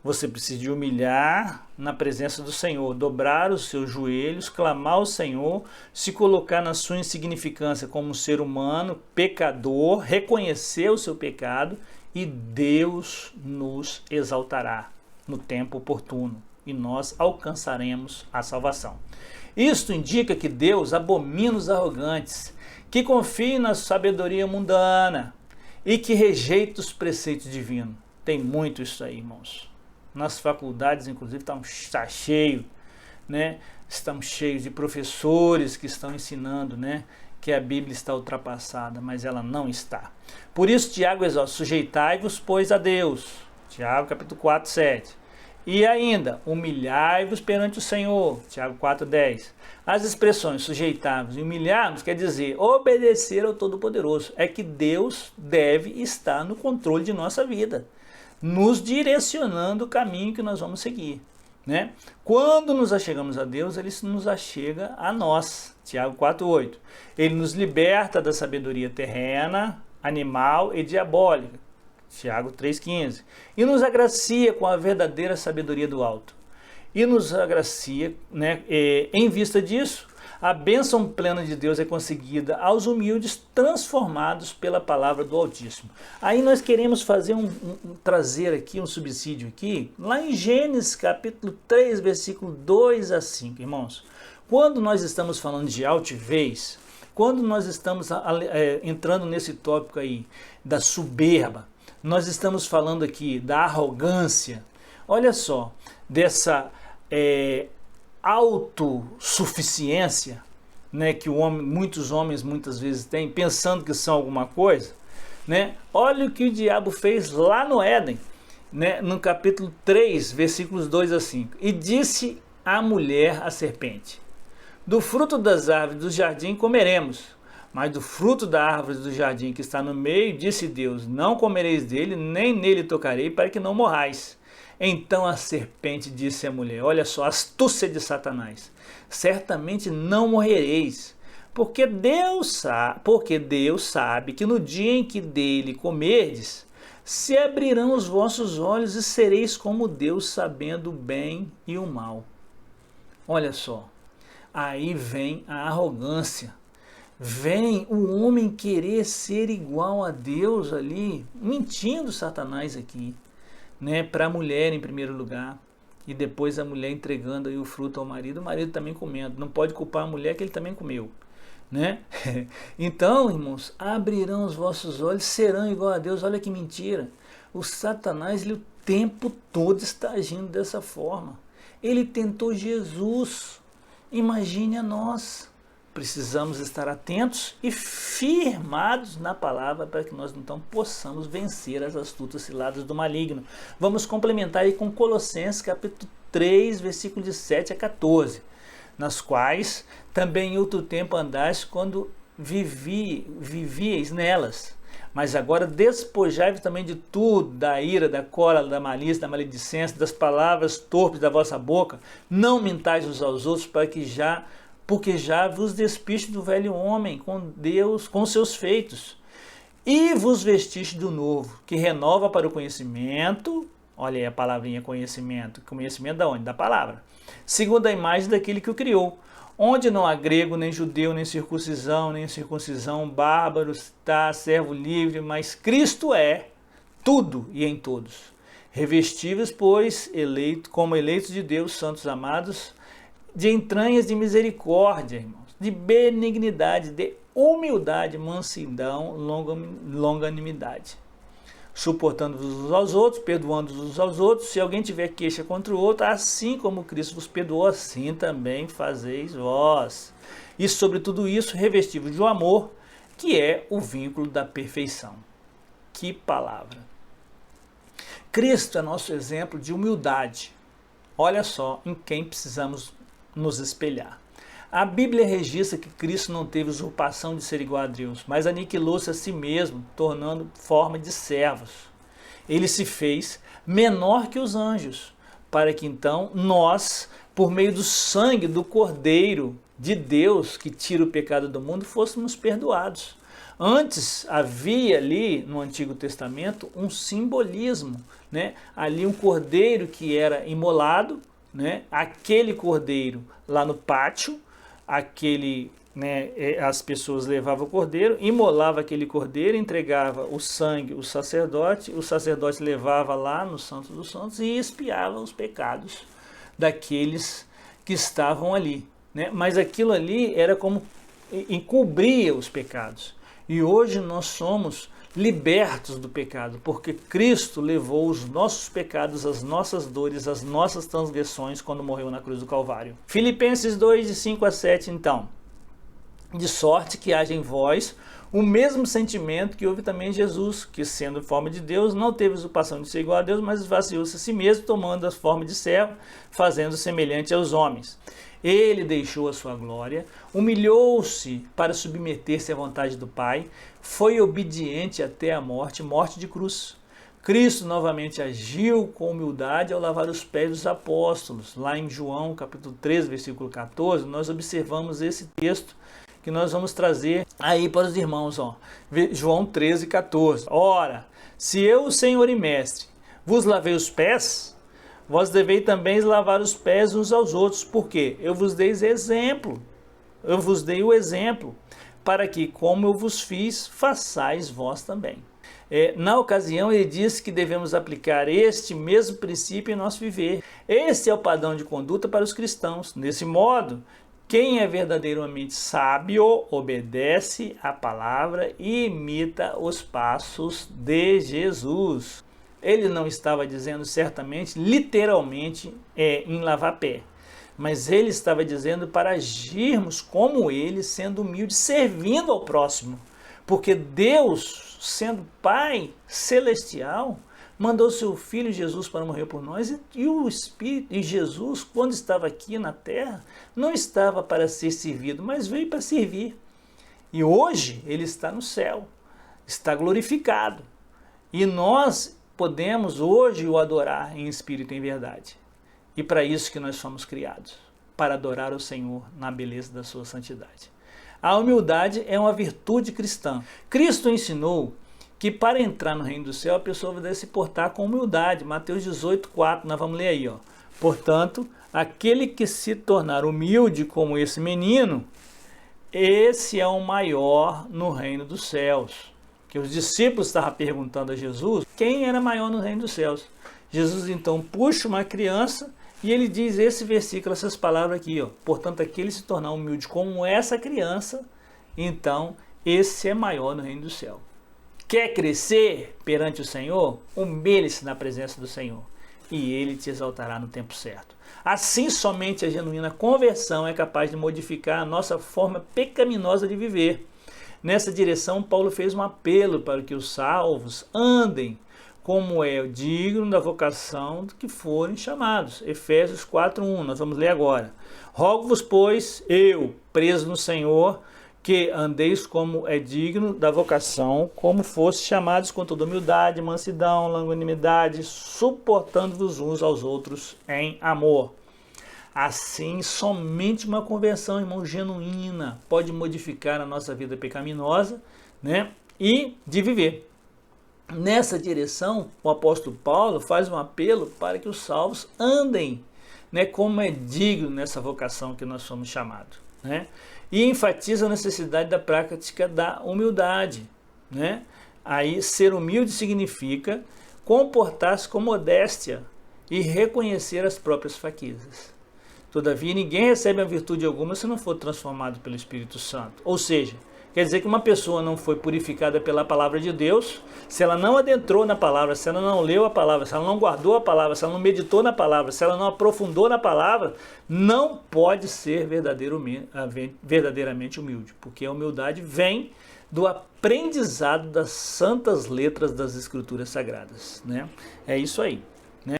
Você precisa de humilhar na presença do Senhor, dobrar os seus joelhos, clamar ao Senhor, se colocar na sua insignificância como um ser humano, pecador, reconhecer o seu pecado, e Deus nos exaltará no tempo oportuno e nós alcançaremos a salvação. Isto indica que Deus abomina os arrogantes, que confiam na sabedoria mundana e que rejeita os preceitos divinos. Tem muito isso aí, irmãos. Nas faculdades, inclusive, está cheio, né? Estamos cheios de professores que estão ensinando, né, que a Bíblia está ultrapassada, mas ela não está. Por isso, Tiago exorta: sujeitai-vos, pois, a Deus. Tiago, capítulo 4, 7. E ainda, humilhai-vos perante o Senhor, Tiago 4,10. As expressões sujeitar-vos e humilhar-vos quer dizer obedecer ao Todo-Poderoso. É que Deus deve estar no controle de nossa vida, nos direcionando o caminho que nós vamos seguir, né? Quando nos achegamos a Deus, Ele nos achega a nós, Tiago 4,8. Ele nos liberta da sabedoria terrena, animal e diabólica, Tiago 3,15. E nos agracia com a verdadeira sabedoria do alto. E nos agracia, né, em vista disso, a bênção plena de Deus é conseguida aos humildes, transformados pela palavra do Altíssimo. Aí nós queremos fazer trazer aqui um subsídio aqui, lá em Gênesis capítulo 3, versículo 2 a 5, irmãos. Quando nós estamos falando de altivez, quando nós estamos entrando nesse tópico aí da soberba, nós estamos falando aqui da arrogância, olha só, dessa autossuficiência, né, que muitos homens muitas vezes têm, pensando que são alguma coisa, né? Olha o que o diabo fez lá no Éden, né, no capítulo 3, versículos 2 a 5. E disse a mulher à serpente: do fruto das árvores do jardim comeremos, mas do fruto da árvore do jardim que está no meio, disse Deus, não comereis dele, nem nele tocarei, para que não morrais. Então a serpente disse à mulher, olha só, a astúcia de Satanás, certamente não morrereis, porque Deus sabe que no dia em que dele comerdes, se abrirão os vossos olhos e sereis como Deus, sabendo o bem e o mal. Olha só, aí vem a arrogância, vem o homem querer ser igual a Deus ali, mentindo Satanás aqui, né, para a mulher em primeiro lugar, e depois a mulher entregando aí o fruto ao marido, o marido também comendo. Não pode culpar a mulher que ele também comeu, né? Então, irmãos, abrirão os vossos olhos, serão igual a Deus. Olha que mentira. O Satanás, ele o tempo todo está agindo dessa forma. Ele tentou Jesus. Imagine a nós. Precisamos estar atentos e firmados na palavra para que nós então possamos vencer as astutas ciladas do maligno. Vamos complementar aí com Colossenses capítulo 3, versículo de 7 a 14, nas quais também em outro tempo andastes quando vivieis nelas. Mas agora despojai-vos também de tudo, da ira, da cólera, da malícia, da maledicência, das palavras torpes da vossa boca. Não mintais uns aos outros, porque já vos despiste do velho homem com Deus, com seus feitos, e vos vestiste do novo, que renova para o conhecimento. Olha aí a palavrinha conhecimento. Conhecimento da onde? Da palavra. Segundo a imagem daquele que o criou, onde não há grego, nem judeu, nem circuncisão, bárbaro, está, servo livre, mas Cristo é tudo e em todos. Revestivos, pois, como eleitos de Deus, santos amados, de entranhas de misericórdia, irmãos, de benignidade, de humildade, mansidão, longanimidade, suportando-vos uns aos outros, perdoando-vos uns aos outros. Se alguém tiver queixa contra o outro, assim como Cristo vos perdoou, assim também fazeis vós. E sobre tudo isso, revestivos de um amor, que é o vínculo da perfeição. Que palavra! Cristo é nosso exemplo de humildade. Olha só em quem precisamos nos espelhar. A Bíblia registra que Cristo não teve usurpação de ser igual a Deus, mas aniquilou-se a si mesmo, tornando forma de servos. Ele se fez menor que os anjos, para que então nós, por meio do sangue do Cordeiro de Deus, que tira o pecado do mundo, fôssemos perdoados. Antes havia ali no Antigo Testamento um simbolismo, né? Ali um cordeiro que era imolado, né? Aquele cordeiro lá no pátio, as pessoas levavam o cordeiro, imolava aquele cordeiro, entregava o sangue o sacerdote levava lá no Santo dos Santos e expiava os pecados daqueles que estavam ali, né? Mas aquilo ali era como encobria os pecados. E hoje nós somos libertos do pecado, porque Cristo levou os nossos pecados, as nossas dores, as nossas transgressões quando morreu na cruz do Calvário. Filipenses 2, de 5 a 7, então. De sorte que haja em vós O mesmo sentimento que houve também em Jesus, que sendo forma de Deus, não teve usurpação de ser igual a Deus, mas esvaziou-se a si mesmo, tomando a forma de servo, fazendo semelhante aos homens. Ele deixou a sua glória, humilhou-se para submeter-se à vontade do Pai, foi obediente até a morte, morte de cruz. Cristo novamente agiu com humildade ao lavar os pés dos apóstolos. Lá em João, capítulo 13, versículo 14, nós observamos esse texto que nós vamos trazer aí para os irmãos. João 13, 14. Ora, se eu, Senhor e Mestre, vos lavei os pés, vós deveis também lavar os pés uns aos outros, porque eu vos dei exemplo, eu vos dei o exemplo, para que, como eu vos fiz, façais vós também. Na ocasião, ele disse que devemos aplicar este mesmo princípio em nosso viver. Este é o padrão de conduta para os cristãos. Desse modo, quem é verdadeiramente sábio obedece à palavra e imita os passos de Jesus. Ele não estava dizendo certamente, literalmente, em lavar pé, mas ele estava dizendo para agirmos como ele, sendo humilde, servindo ao próximo, porque Deus, sendo Pai celestial, mandou seu Filho Jesus para morrer por nós, e o Espírito, e Jesus, quando estava aqui na terra, não estava para ser servido, mas veio para servir. E hoje ele está no céu, está glorificado, e nós podemos hoje o adorar em espírito e em verdade. E para isso que nós fomos criados, para adorar o Senhor na beleza da sua santidade. A humildade é uma virtude cristã. Cristo ensinou que para entrar no reino do céu a pessoa deve se portar com humildade. Mateus 18, 4, nós vamos ler aí. Portanto, aquele que se tornar humilde como esse menino, esse é o maior no reino dos céus. Que os discípulos estavam perguntando a Jesus quem era maior no reino dos céus. Jesus então puxa uma criança e ele diz esse versículo, essas palavras aqui, portanto, aquele se tornar humilde como essa criança, então esse é maior no reino do céu. Quer crescer perante o Senhor? Humilhe-se na presença do Senhor e ele te exaltará no tempo certo. Assim, somente a genuína conversão é capaz de modificar a nossa forma pecaminosa de viver. Nessa direção, Paulo fez um apelo para que os salvos andem como é digno da vocação do que forem chamados. Efésios 4:1, nós vamos ler agora. Rogo-vos, pois, eu, preso no Senhor, que andeis como é digno da vocação, como fosse chamados com toda humildade, mansidão, longanimidade, suportando-vos uns aos outros em amor. Assim, somente uma conversão, irmão, genuína pode modificar a nossa vida pecaminosa, né, e de viver. Nessa direção, o apóstolo Paulo faz um apelo para que os salvos andem, né, como é digno nessa vocação que nós somos chamados, né, e enfatiza a necessidade da prática da humildade, né. Aí, ser humilde significa comportar-se com modéstia e reconhecer as próprias fraquezas. Todavia, ninguém recebe a virtude alguma se não for transformado pelo Espírito Santo. Ou seja, quer dizer que uma pessoa não foi purificada pela palavra de Deus, se ela não adentrou na palavra, se ela não leu a palavra, se ela não guardou a palavra, se ela não meditou na palavra, se ela não aprofundou na palavra, não pode ser verdadeiramente humilde, porque a humildade vem do aprendizado das santas letras das Escrituras Sagradas, né? É isso aí, né?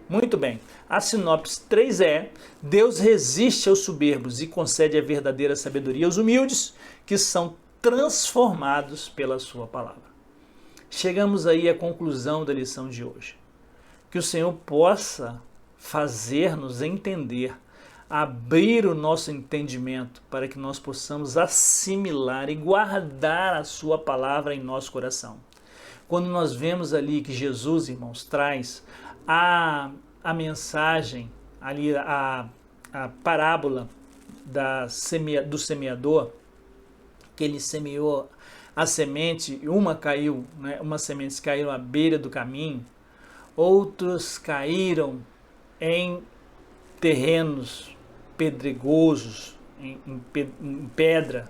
Muito bem, a sinopse 3 é: Deus resiste aos soberbos e concede a verdadeira sabedoria aos humildes, que são transformados pela sua palavra. Chegamos aí à conclusão da lição de hoje. Que o Senhor possa fazer-nos entender, abrir o nosso entendimento para que nós possamos assimilar e guardar a sua palavra em nosso coração. Quando nós vemos ali que Jesus, irmãos, traz a mensagem, ali a parábola do semeador, que ele semeou a semente, e uma caiu, né, umas sementes caíram à beira do caminho, outros caíram em terrenos pedregosos, em pedra,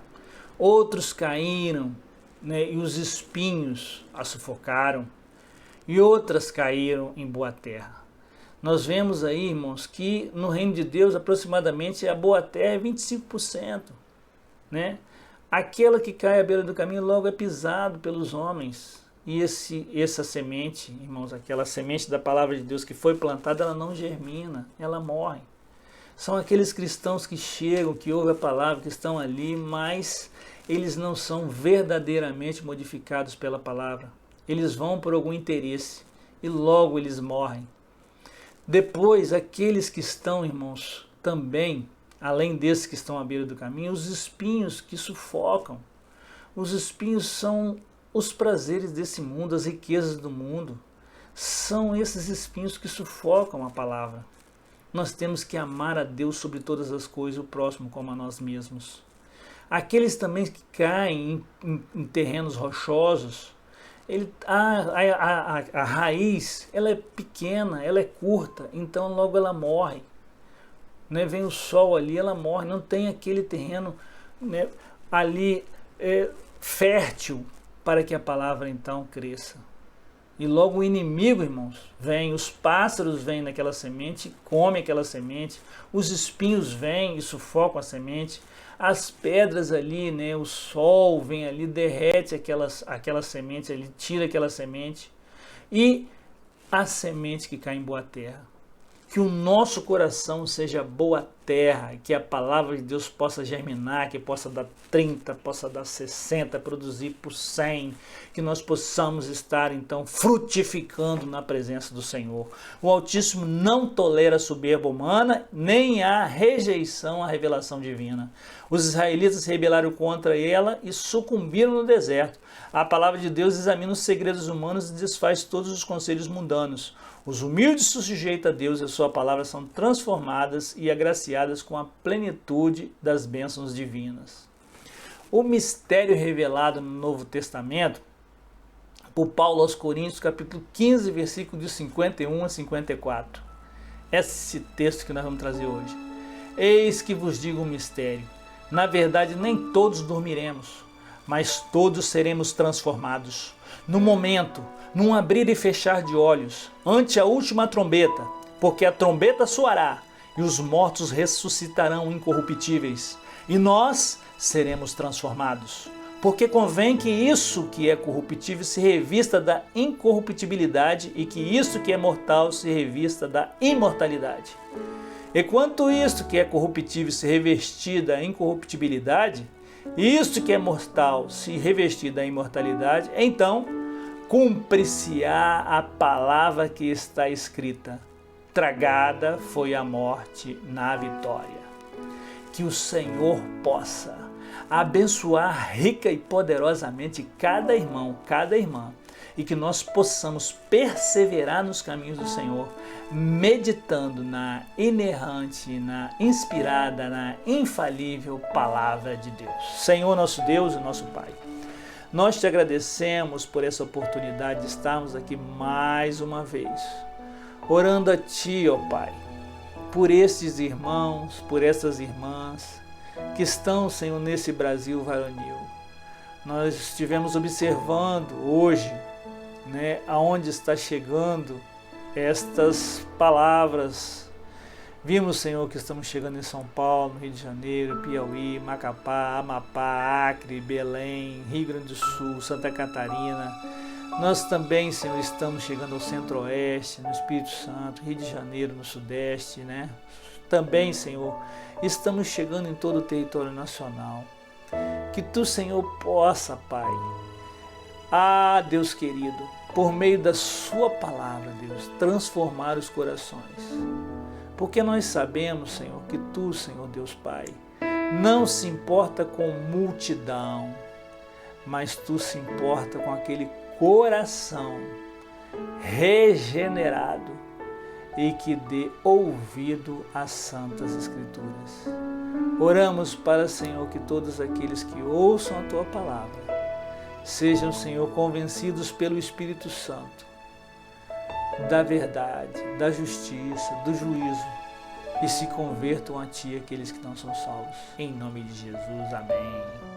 outros caíram, né, e os espinhos a sufocaram, e outras caíram em boa terra. Nós vemos aí, irmãos, que no reino de Deus aproximadamente a boa terra é 25%, né? Aquela que cai à beira do caminho logo é pisado pelos homens. E essa semente, irmãos, aquela semente da palavra de Deus que foi plantada, ela não germina, ela morre. São aqueles cristãos que chegam, que ouvem a palavra, que estão ali, mas eles não são verdadeiramente modificados pela palavra. Eles vão por algum interesse e logo eles morrem. Depois, aqueles que estão, irmãos, também, além desses que estão à beira do caminho, os espinhos que sufocam. Os espinhos são os prazeres desse mundo, as riquezas do mundo. São esses espinhos que sufocam a palavra. Nós temos que amar a Deus sobre todas as coisas, o próximo como a nós mesmos. Aqueles também que caem em terrenos rochosos, a raiz ela é pequena, ela é curta, então logo ela morre. Né? Vem o sol ali, ela morre, não tem aquele terreno, né, ali fértil para que a palavra então cresça. E logo o inimigo, irmãos, vem, os pássaros vêm naquela semente, comem aquela semente, os espinhos vêm e sufocam a semente, as pedras ali, né, o sol vem ali, derrete aquela semente ali, tira aquela semente, e a semente que cai em boa terra. Que o nosso coração seja boa terra, que a palavra de Deus possa germinar, que possa dar 30, possa dar 60, produzir por 100, que nós possamos estar então frutificando na presença do Senhor. O Altíssimo não tolera a soberba humana, nem a rejeição à revelação divina. Os israelitas se rebelaram contra ela e sucumbiram no deserto. A palavra de Deus examina os segredos humanos e desfaz todos os conselhos mundanos. Os humildes se sujeitam a Deus e a sua palavra são transformadas e agraciadas com a plenitude das bênçãos divinas. O mistério revelado no Novo Testamento, por Paulo aos Coríntios, capítulo 15, versículo de 51 a 54. Esse texto que nós vamos trazer hoje. Eis que vos digo um mistério. Na verdade, nem todos dormiremos, mas todos seremos transformados. No momento, num abrir e fechar de olhos, ante a última trombeta, porque a trombeta soará e os mortos ressuscitarão incorruptíveis, e nós seremos transformados. Porque convém que isso que é corruptível se revista da incorruptibilidade e que isso que é mortal se revista da imortalidade. E quanto isto que é corruptível se revestir da incorruptibilidade, e isto que é mortal se revestir da imortalidade, então cumpre-se-á a palavra que está escrita: tragada foi a morte na vitória. Que o Senhor possa abençoar rica e poderosamente cada irmão, cada irmã, e que nós possamos perseverar nos caminhos do Senhor, meditando na inerrante, na inspirada, na infalível palavra de Deus. Senhor nosso Deus e nosso Pai, nós te agradecemos por essa oportunidade de estarmos aqui mais uma vez, orando a Ti, ó Pai, por estes irmãos, por essas irmãs que estão, Senhor, nesse Brasil varonil. Nós estivemos observando hoje, né, aonde está chegando estas palavras. Vimos, Senhor, que estamos chegando em São Paulo, no Rio de Janeiro, Piauí, Macapá, Amapá, Acre, Belém, Rio Grande do Sul, Santa Catarina. Nós também, Senhor, estamos chegando ao Centro-Oeste, no Espírito Santo, Rio de Janeiro, no Sudeste, né? Também, Senhor, estamos chegando em todo o território nacional. Que Tu, Senhor, possa, Pai, Deus querido, por meio da Sua palavra, Deus, transformar os corações. Porque nós sabemos, Senhor, que Tu, Senhor Deus Pai, não se importa com multidão, mas Tu se importa com aquele coração regenerado e que dê ouvido às Santas Escrituras. Oramos para, Senhor, que todos aqueles que ouçam a Tua palavra sejam, Senhor, convencidos pelo Espírito Santo da verdade, da justiça, do juízo, e se convertam a Ti aqueles que não são salvos. Em nome de Jesus, amém.